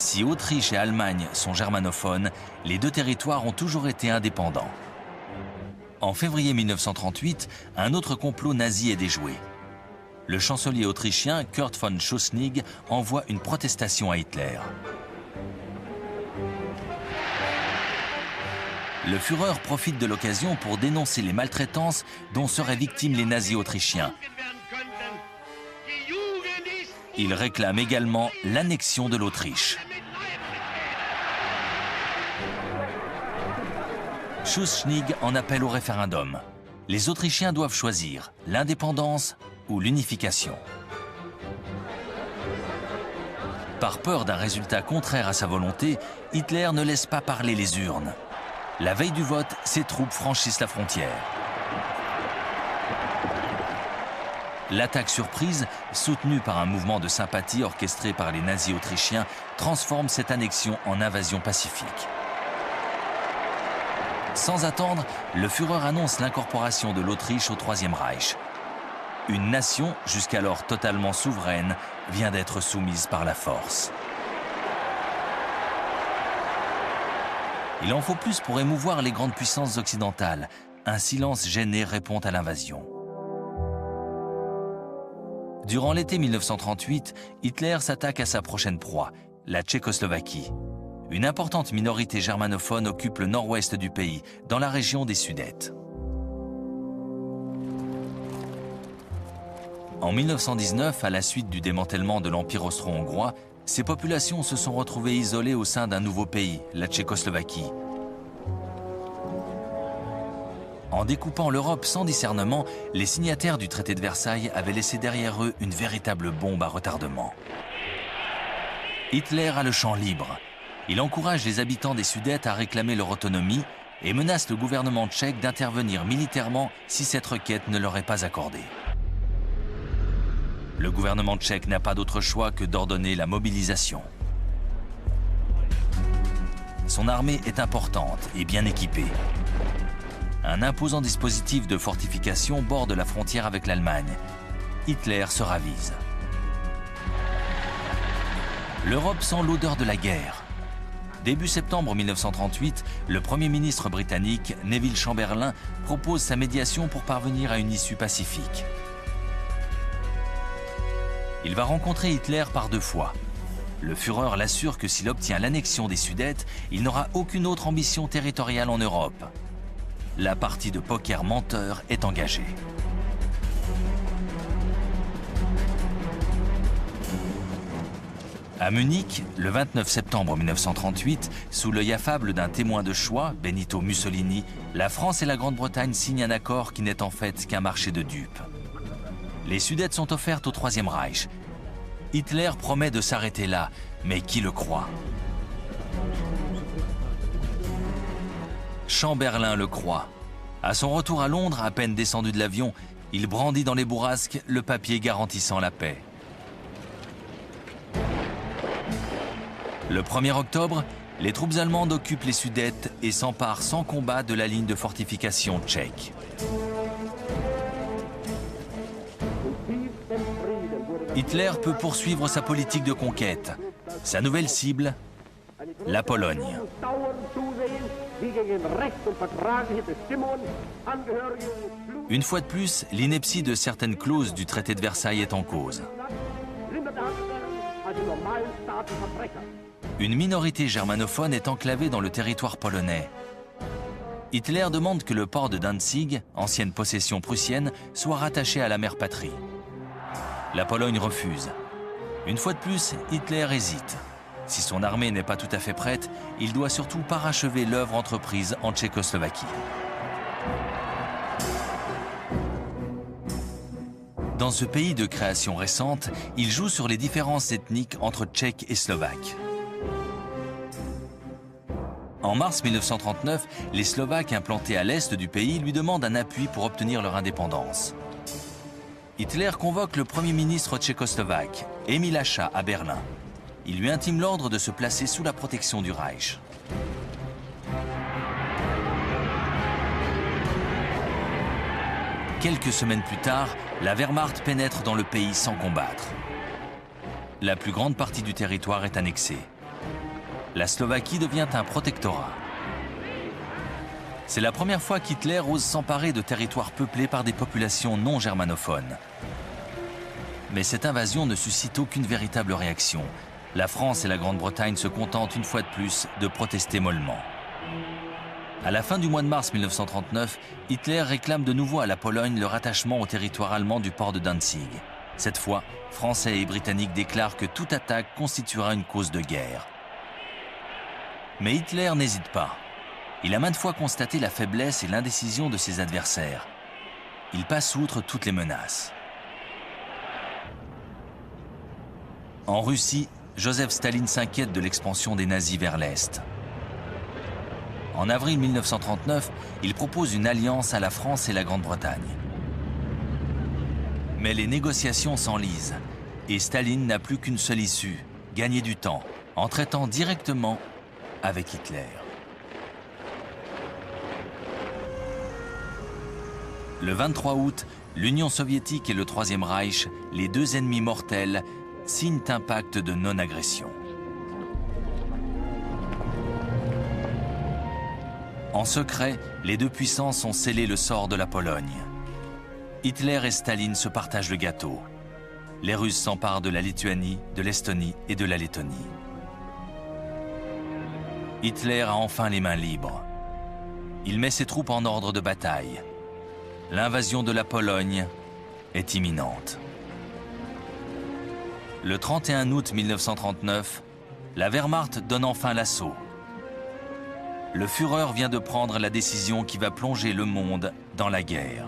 Si Autriche et Allemagne sont germanophones, les deux territoires ont toujours été indépendants. En février 1938, un autre complot nazi est déjoué. Le chancelier autrichien Kurt von Schuschnigg envoie une protestation à Hitler. Le Führer profite de l'occasion pour dénoncer les maltraitances dont seraient victimes les nazis autrichiens. Il réclame également l'annexion de l'Autriche. Schuschnigg en appelle au référendum. Les Autrichiens doivent choisir l'indépendance ou l'unification. Par peur d'un résultat contraire à sa volonté, Hitler ne laisse pas parler les urnes. La veille du vote, ses troupes franchissent la frontière. L'attaque surprise, soutenue par un mouvement de sympathie orchestré par les nazis autrichiens, transforme cette annexion en invasion pacifique. Sans attendre, le Führer annonce l'incorporation de l'Autriche au Troisième Reich. Une nation, jusqu'alors totalement souveraine, vient d'être soumise par la force. Il en faut plus pour émouvoir les grandes puissances occidentales. Un silence gêné répond à l'invasion. Durant l'été 1938, Hitler s'attaque à sa prochaine proie, la Tchécoslovaquie. Une importante minorité germanophone occupe le nord-ouest du pays, dans la région des Sudètes. En 1919, à la suite du démantèlement de l'Empire austro-hongrois, ces populations se sont retrouvées isolées au sein d'un nouveau pays, la Tchécoslovaquie. En découpant l'Europe sans discernement, les signataires du traité de Versailles avaient laissé derrière eux une véritable bombe à retardement. Hitler a le champ libre. Il encourage les habitants des Sudètes à réclamer leur autonomie et menace le gouvernement tchèque d'intervenir militairement si cette requête ne leur est pas accordée. Le gouvernement tchèque n'a pas d'autre choix que d'ordonner la mobilisation. Son armée est importante et bien équipée. Un imposant dispositif de fortification borde la frontière avec l'Allemagne. Hitler se ravise. L'Europe sent l'odeur de la guerre. Début septembre 1938, le Premier ministre britannique, Neville Chamberlain, propose sa médiation pour parvenir à une issue pacifique. Il va rencontrer Hitler par 2 fois. Le Führer l'assure que s'il obtient l'annexion des Sudètes, il n'aura aucune autre ambition territoriale en Europe. La partie de poker menteur est engagée. À Munich, le 29 septembre 1938, sous l'œil affable d'un témoin de choix, Benito Mussolini, la France et la Grande-Bretagne signent un accord qui n'est en fait qu'un marché de dupes. Les Sudètes sont offertes au Troisième Reich. Hitler promet de s'arrêter là, mais qui le croit? Chamberlain le croit. À son retour à Londres, à peine descendu de l'avion, il brandit dans les bourrasques le papier garantissant la paix. Le 1er octobre, les troupes allemandes occupent les Sudètes et s'emparent sans combat de la ligne de fortification tchèque. Hitler peut poursuivre sa politique de conquête. Sa nouvelle cible, la Pologne. Une fois de plus, l'ineptie de certaines clauses du traité de Versailles est en cause. Une minorité germanophone est enclavée dans le territoire polonais. Hitler demande que le port de Danzig, ancienne possession prussienne, soit rattaché à la mère patrie. La Pologne refuse. Une fois de plus, Hitler hésite. Si son armée n'est pas tout à fait prête, il doit surtout parachever l'œuvre entreprise en Tchécoslovaquie. Dans ce pays de création récente, il joue sur les différences ethniques entre Tchèques et Slovaques. En mars 1939, les Slovaques implantés à l'est du pays lui demandent un appui pour obtenir leur indépendance. Hitler convoque le Premier ministre tchécoslovaque, Emil Hácha, à Berlin. Il lui intime l'ordre de se placer sous la protection du Reich. Quelques semaines plus tard, la Wehrmacht pénètre dans le pays sans combattre. La plus grande partie du territoire est annexée. la Slovaquie devient un protectorat. C'est la première fois qu'Hitler ose s'emparer de territoires peuplés par des populations non germanophones. Mais cette invasion ne suscite aucune véritable réaction. La France et la Grande-Bretagne se contentent une fois de plus de protester mollement. À la fin du mois de mars 1939, Hitler réclame de nouveau à la Pologne le rattachement au territoire allemand du port de Danzig. Cette fois, Français et Britanniques déclarent que toute attaque constituera une cause de guerre. Mais Hitler n'hésite pas. Il a maintes fois constaté la faiblesse et l'indécision de ses adversaires. Il passe outre toutes les menaces. En Russie, Joseph Staline s'inquiète de l'expansion des nazis vers l'Est. En avril 1939, il propose une alliance à la France et la Grande-Bretagne. Mais les négociations s'enlisent et Staline n'a plus qu'une seule issue, gagner du temps, en traitant directement avec Hitler. Le 23 août, l'Union soviétique et le Troisième Reich, les deux ennemis mortels, signent un pacte de non-agression. En secret, les deux puissances ont scellé le sort de la Pologne. Hitler et Staline se partagent le gâteau. Les Russes s'emparent de la Lituanie, de l'Estonie et de la Lettonie. Hitler a enfin les mains libres. Il met ses troupes en ordre de bataille. L'invasion de la Pologne est imminente. Le 31 août 1939, la Wehrmacht donne enfin l'assaut. Le Führer vient de prendre la décision qui va plonger le monde dans la guerre.